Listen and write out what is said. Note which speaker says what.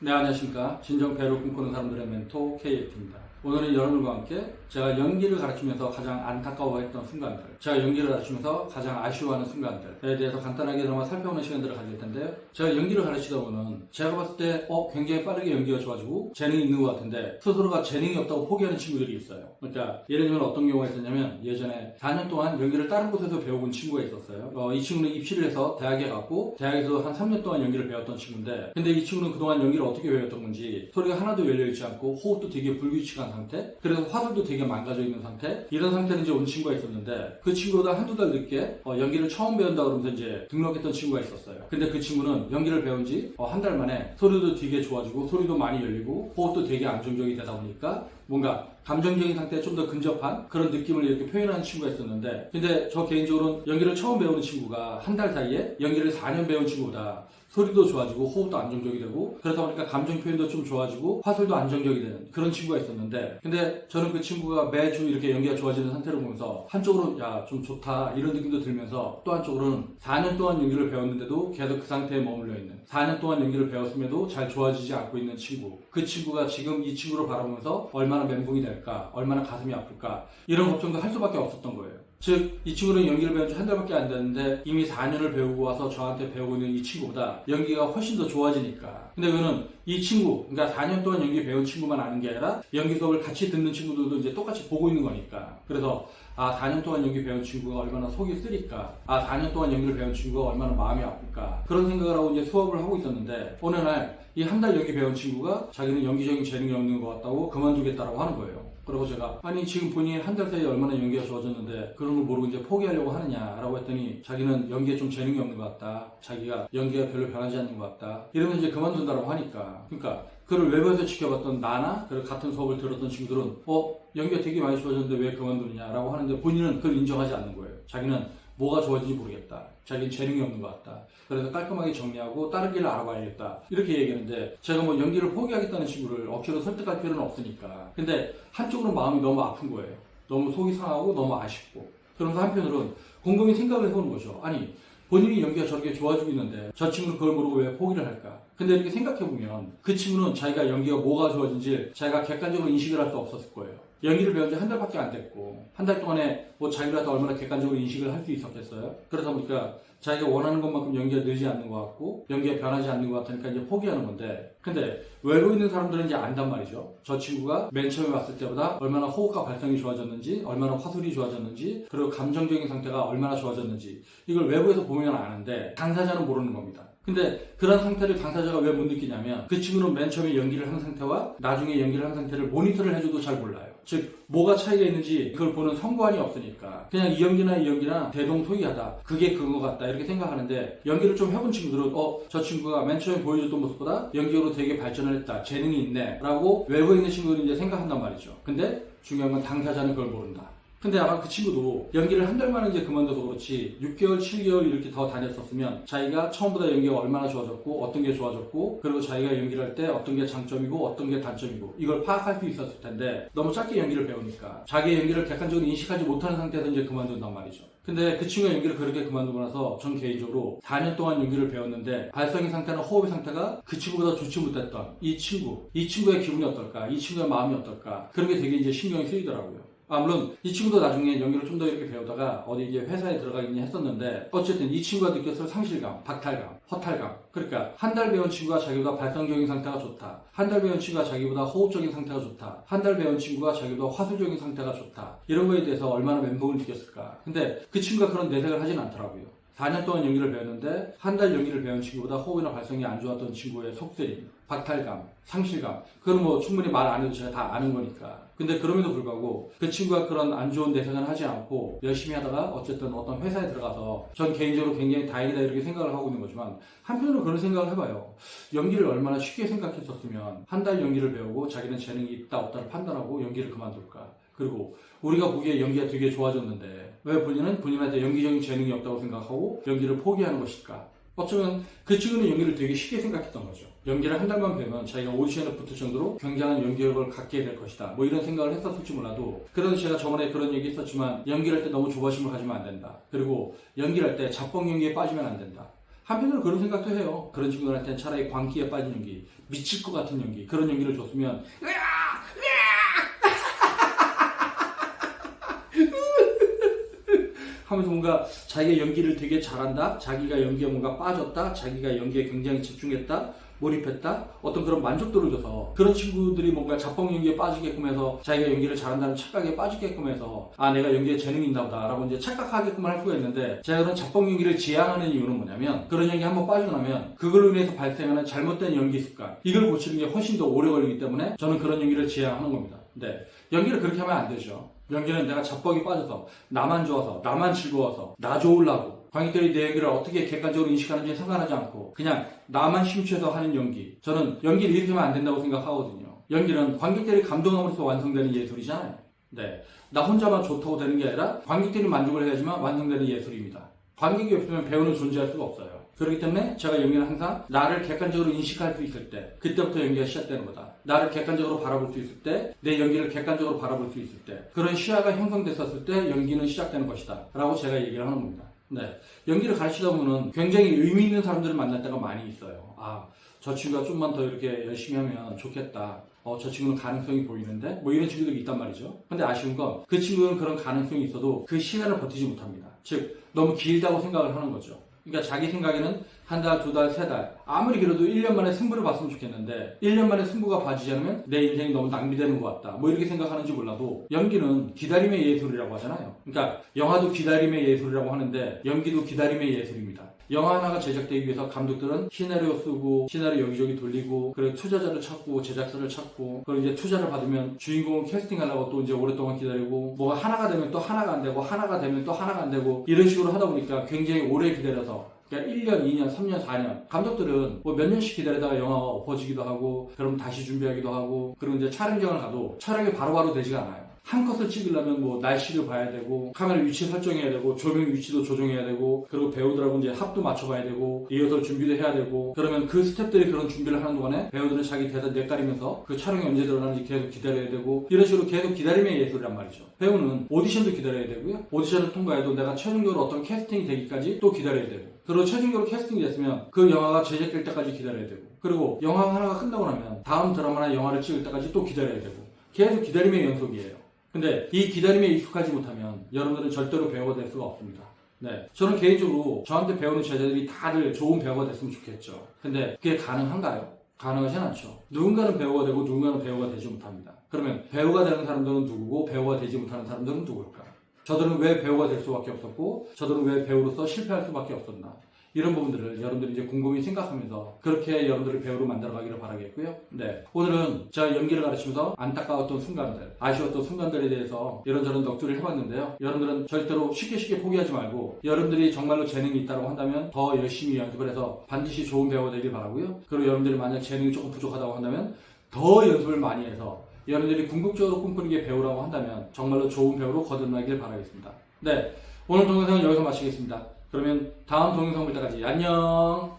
Speaker 1: 네, 안녕하십니까. 진정 배우를 꿈꾸는 사람들의 멘토 KF입니다. 오늘은 여러분과 함께 제가 연기를 가르치면서 가장 안타까워했던 순간들, 제가 연기를 가르치면서 가장 아쉬워하는 순간들에 대해서 간단하게나마 살펴보는 시간들을 가질 텐데요. 제가 연기를 가르치다 보면 제가 봤을 때 굉장히 빠르게 연기가 좋아지고 재능이 있는 것 같은데 스스로가 재능이 없다고 포기하는 친구들이 있어요. 그러니까 예를 들면 어떤 경우가 있었냐면 예전에 4년 동안 연기를 다른 곳에서 배워본 친구가 있었어요. 이 친구는 입시를 해서 대학에 갔고 대학에서 한 3년 동안 연기를 배웠던 친구인데, 근데 이 친구는 그동안 연기를 어떻게 배웠던 건지 소리가 하나도 열려있지 않고 호흡도 되게 불규칙한 상태, 그래서 화술도 되게 망가져 있는 상태, 이런 상태로 이제 온 친구가 있었는데 그 친구보다 한두 달 늦게 연기를 처음 배운다 그러면서 이제 등록했던 친구가 있었어요. 근데 그 친구는 연기를 배운 지 한 달 만에 소리도 되게 좋아지고 소리도 많이 열리고 호흡도 되게 안정적이 되다 보니까 뭔가 감정적인 상태에 좀 더 근접한 그런 느낌을 이렇게 표현하는 친구가 있었는데, 근데 저 개인적으로는 연기를 처음 배우는 친구가 한 달 사이에 연기를 4년 배운 친구보다 소리도 좋아지고 호흡도 안정적이 되고 그러다 보니까 감정 표현도 좀 좋아지고 화술도 안정적이 되는 그런 친구가 있었는데, 근데 저는 그 친구가 매주 이렇게 연기가 좋아지는 상태를 보면서 한쪽으로는 야, 좀 좋다 이런 느낌도 들면서 또 한쪽으로는 4년 동안 연기를 배웠는데도 계속 그 상태에 머물러 있는, 4년 동안 연기를 배웠음에도 잘 좋아지지 않고 있는 친구, 그 친구가 지금 이 친구를 바라보면서 얼마나 멘붕이 될까, 얼마나 가슴이 아플까, 이런 걱정도 할 수밖에 없었던 거예요. 즉, 이 친구는 연기를 배운 지 한 달밖에 안 됐는데 이미 4년을 배우고 와서 저한테 배우고 있는 이 친구보다 연기가 훨씬 더 좋아지니까. 근데 그는 이 친구, 그러니까 4년 동안 연기 배운 친구만 아는 게 아니라 연기 수업을 같이 듣는 친구들도 이제 똑같이 보고 있는 거니까. 그래서 4년 동안 연기 배운 친구가 얼마나 속이 쓰릴까, 4년 동안 연기를 배운 친구가 얼마나 마음이 아플까, 그런 생각을 하고 이제 수업을 하고 있었는데, 어느 날 이 한 달 연기 배운 친구가 자기는 연기적인 재능이 없는 것 같다고 그만두겠다라고 하는 거예요. 그리고 제가 아니 지금 본인이 한 달 사이에 얼마나 연기가 좋아졌는데 그런 걸 모르고 이제 포기하려고 하느냐라고 했더니 자기는 연기에 좀 재능이 없는 것 같다, 자기가 연기가 별로 변하지 않는 것 같다, 이러면서 이제 그만둔다라고 하니까, 그러니까 그를 외부에서 지켜봤던 나나 그 같은 수업을 들었던 친구들은 연기가 되게 많이 좋아졌는데 왜 그만두느냐라고 하는데 본인은 그걸 인정하지 않는 거예요. 자기는 뭐가 좋아진지 모르겠다, 자기는 재능이 없는 것 같다, 그래서 깔끔하게 정리하고 다른 길을 알아봐야겠다, 이렇게 얘기하는데, 제가 뭐 연기를 포기하겠다는 친구를 억지로 설득할 필요는 없으니까. 근데 한쪽으로 마음이 너무 아픈 거예요. 너무 속이 상하고 너무 아쉽고. 그러면서 한편으로는 곰곰이 생각을 해보는 거죠. 아니, 본인이 연기가 저렇게 좋아지고 있는데 저 친구는 그걸 모르고 왜 포기를 할까? 근데 이렇게 생각해보면 그 친구는 자기가 연기가 뭐가 좋아진지 자기가 객관적으로 인식을 할 수 없었을 거예요. 연기를 배운 지 한 달밖에 안 됐고, 한 달 동안에 뭐 자기라도 얼마나 객관적으로 인식을 할 수 있었겠어요? 그러다 보니까 자기가 원하는 것만큼 연기가 늘지 않는 것 같고 연기가 변하지 않는 것 같으니까 이제 포기하는 건데, 근데 외부에 있는 사람들은 이제 안단 말이죠. 저 친구가 맨 처음에 왔을 때보다 얼마나 호흡과 발성이 좋아졌는지, 얼마나 화술이 좋아졌는지, 그리고 감정적인 상태가 얼마나 좋아졌는지, 이걸 외부에서 보면 아는데 당사자는 모르는 겁니다. 근데 그런 상태를 당사자가 왜 못 느끼냐면 그 친구는 맨 처음에 연기를 한 상태와 나중에 연기를 한 상태를 모니터를 해줘도 잘 몰라요. 즉 뭐가 차이가 있는지 그걸 보는 성관이 없으니까 그냥 이 연기나 대동소이하다, 그게 그거 같다, 이렇게 생각하는데, 연기를 좀 해본 친구들은 저 친구가 맨 처음에 보여줬던 모습보다 연기로 되게 발전을 했다, 재능이 있네 라고 외부에 있는 친구들이 이제 생각한단 말이죠. 근데 중요한 건 당사자는 그걸 모른다. 근데 아마 그 친구도 연기를 한 달 만에 이제 그만둬서 그렇지 6개월, 7개월 이렇게 더 다녔었으면 자기가 처음보다 연기가 얼마나 좋아졌고 어떤 게 좋아졌고, 그리고 자기가 연기를 할 때 어떤 게 장점이고 어떤 게 단점이고 이걸 파악할 수 있었을 텐데, 너무 짧게 연기를 배우니까 자기의 연기를 객관적으로 인식하지 못하는 상태에서 이제 그만둔단 말이죠. 근데 그 친구가 연기를 그렇게 그만두고 나서 전 개인적으로 4년 동안 연기를 배웠는데 발성의 상태나 호흡의 상태가 그 친구보다 좋지 못했던 이 친구의 기분이 어떨까, 이 친구의 마음이 어떨까, 그런 게 되게 이제 신경이 쓰이더라고요. 물론 이 친구도 나중에 연기를 좀 더 이렇게 배우다가 어디 이제 회사에 들어가 있긴 했었는데, 어쨌든 이 친구가 느꼈을 상실감, 박탈감, 허탈감, 그러니까 한 달 배운 친구가 자기보다 발성적인 상태가 좋다, 한 달 배운 친구가 자기보다 호흡적인 상태가 좋다, 한 달 배운 친구가 자기보다 화술적인 상태가 좋다, 이런 거에 대해서 얼마나 멘붕을 느꼈을까. 근데 그 친구가 그런 내색을 하진 않더라고요. 4년 동안 연기를 배웠는데 한 달 연기를 배운 친구보다 호흡이나 발성이 안 좋았던 친구의 속쓰림, 박탈감, 상실감, 그건 뭐 충분히 말 안 해도 제가 다 아는 거니까. 근데 그럼에도 불구하고 그 친구가 그런 안 좋은 내색은 하지 않고 열심히 하다가 어쨌든 어떤 회사에 들어가서, 전 개인적으로 굉장히 다행이다 이렇게 생각을 하고 있는 거지만, 한편으로 그런 생각을 해봐요. 연기를 얼마나 쉽게 생각했었으면 한 달 연기를 배우고 자기는 재능이 있다 없다를 판단하고 연기를 그만둘까. 그리고 우리가 보기에 연기가 되게 좋아졌는데 왜 본인은 본인한테 연기적인 재능이 없다고 생각하고 연기를 포기하는 것일까? 어쩌면 그 친구는 연기를 되게 쉽게 생각했던 거죠. 연기를 한 달만 배우면 자기가 오디션에 붙을 정도로 굉장한 연기력을 갖게 될 것이다, 뭐 이런 생각을 했었을지 몰라도, 그래도 제가 저번에 그런 얘기 했었지만 연기를 할 때 너무 조바심을 가지면 안 된다, 그리고 연기를 할 때 잡봉 연기에 빠지면 안 된다, 한편으로 그런 생각도 해요. 그런 친구들한테는 차라리 광기에 빠진 연기, 미칠 것 같은 연기, 그런 연기를 줬으면 하면서 뭔가 자기가 연기를 되게 잘한다, 자기가 연기에 뭔가 빠졌다, 자기가 연기에 굉장히 집중했다, 몰입했다, 어떤 그런 만족도를 줘서 그런 친구들이 뭔가 자뻑 연기에 빠지게끔 해서 자기가 연기를 잘한다는 착각에 빠지게끔 해서 아 내가 연기에 재능이 있나 보다 라고 이제 착각하게끔 할 수가 있는데, 제가 그런 자뻑 연기를 지향하는 이유는 뭐냐면 그런 연기 한번 빠지고 나면 그걸로 인해서 발생하는 잘못된 연기 습관, 이걸 고치는 게 훨씬 더 오래 걸리기 때문에 저는 그런 연기를 지향하는 겁니다. 네, 연기를 그렇게 하면 안 되죠. 연기는 내가 자뻑이 빠져서 나만 좋아서 나만 즐거워서 나 좋으려고 관객들이 내 연기를 어떻게 객관적으로 인식하는지 상관하지 않고 그냥 나만 심취해서 하는 연기, 저는 연기를 이렇게 하면 안 된다고 생각하거든요. 연기는 관객들이 감동함으로써 완성되는 예술이잖아요. 네, 나 혼자만 좋다고 되는 게 아니라 관객들이 만족을 해야지만 완성되는 예술입니다. 관객이 없으면 배우는 존재할 수가 없어요. 그렇기 때문에 제가 연기는 항상 나를 객관적으로 인식할 수 있을 때, 그때부터 연기가 시작되는 거다. 나를 객관적으로 바라볼 수 있을 때, 내 연기를 객관적으로 바라볼 수 있을 때, 그런 시야가 형성됐었을 때 연기는 시작되는 것이다 라고 제가 얘기를 하는 겁니다. 네, 연기를 가르치다 보면 굉장히 의미 있는 사람들을 만날 때가 많이 있어요. 아, 저 친구가 좀만 더 이렇게 열심히 하면 좋겠다. 저 친구는 가능성이 보이는데? 뭐 이런 친구들이 있단 말이죠. 근데 아쉬운 건 그 친구는 그런 가능성이 있어도 그 시간을 버티지 못합니다. 즉, 너무 길다고 생각을 하는 거죠. 그러니까 자기 생각에는 한 달, 두 달, 세 달, 아무리 그래도 1년 만에 승부를 봤으면 좋겠는데 1년 만에 승부가 봐지지 않으면 내 인생이 너무 낭비되는 것 같다, 뭐 이렇게 생각하는지 몰라도 연기는 기다림의 예술이라고 하잖아요. 그러니까 영화도 기다림의 예술이라고 하는데 연기도 기다림의 예술입니다. 영화 하나가 제작되기 위해서 감독들은 시나리오 쓰고 시나리오 여기저기 돌리고, 그리고 투자자를 찾고 제작사를 찾고, 그리고 이제 투자를 받으면 주인공을 캐스팅하려고 또 이제 오랫동안 기다리고, 뭐가 하나가 되면 또 하나가 안 되고, 하나가 되면 또 하나가 안 되고, 이런 식으로 하다 보니까 굉장히 오래 기다려서, 그러니까 1년, 2년, 3년, 4년 감독들은 뭐 몇 년씩 기다리다가 영화가 엎어지기도 하고, 그럼 다시 준비하기도 하고, 그리고 이제 촬영장을 가도 촬영이 바로바로 되지가 않아요. 한 컷을 찍으려면 뭐 날씨를 봐야 되고, 카메라 위치 설정해야 되고, 조명 위치도 조정해야 되고, 그리고 배우들하고 이제 합도 맞춰봐야 되고, 리허설 준비도 해야 되고, 그러면 그 스태프들이 그런 준비를 하는 동안에 배우들은 자기 대사 넷가리면서 그 촬영이 언제 들어가는지 계속 기다려야 되고, 이런 식으로 계속 기다림의 예술이란 말이죠. 배우는 오디션도 기다려야 되고요, 오디션을 통과해도 내가 최종적으로 어떤 캐스팅이 되기까지 또 기다려야 되고, 그리고 최종적으로 캐스팅이 됐으면 그 영화가 제작될 때까지 기다려야 되고, 그리고 영화 하나가 끝나고 나면 다음 드라마나 영화를 찍을 때까지 또 기다려야 되고, 계속 기다림의 연속이에요. 근데 이 기다림에 익숙하지 못하면 여러분들은 절대로 배우가 될 수가 없습니다. 네, 저는 개인적으로 저한테 배우는 제자들이 다들 좋은 배우가 됐으면 좋겠죠. 근데 그게 가능한가요? 가능하진 않죠. 누군가는 배우가 되고 누군가는 배우가 되지 못합니다. 그러면 배우가 되는 사람들은 누구고 배우가 되지 못하는 사람들은 누굴까? 저들은 왜 배우가 될 수밖에 없었고 저들은 왜 배우로서 실패할 수밖에 없었나? 이런 부분들을 여러분들이 이제 곰곰이 생각하면서 그렇게 여러분들을 배우로 만들어가기를 바라겠고요. 네, 오늘은 제가 연기를 가르치면서 안타까웠던 순간들, 아쉬웠던 순간들에 대해서 이런저런 넋두리를 해봤는데요. 여러분들은 절대로 쉽게 포기하지 말고, 여러분들이 정말로 재능이 있다고 한다면 더 열심히 연습을 해서 반드시 좋은 배우가 되길 바라고요. 그리고 여러분들이 만약 재능이 조금 부족하다고 한다면 더 연습을 많이 해서 여러분들이 궁극적으로 꿈꾸는 게 배우라고 한다면 정말로 좋은 배우로 거듭나길 바라겠습니다. 네, 오늘 동영상은 여기서 마치겠습니다. 그러면 다음 동영상 볼 때까지 안녕.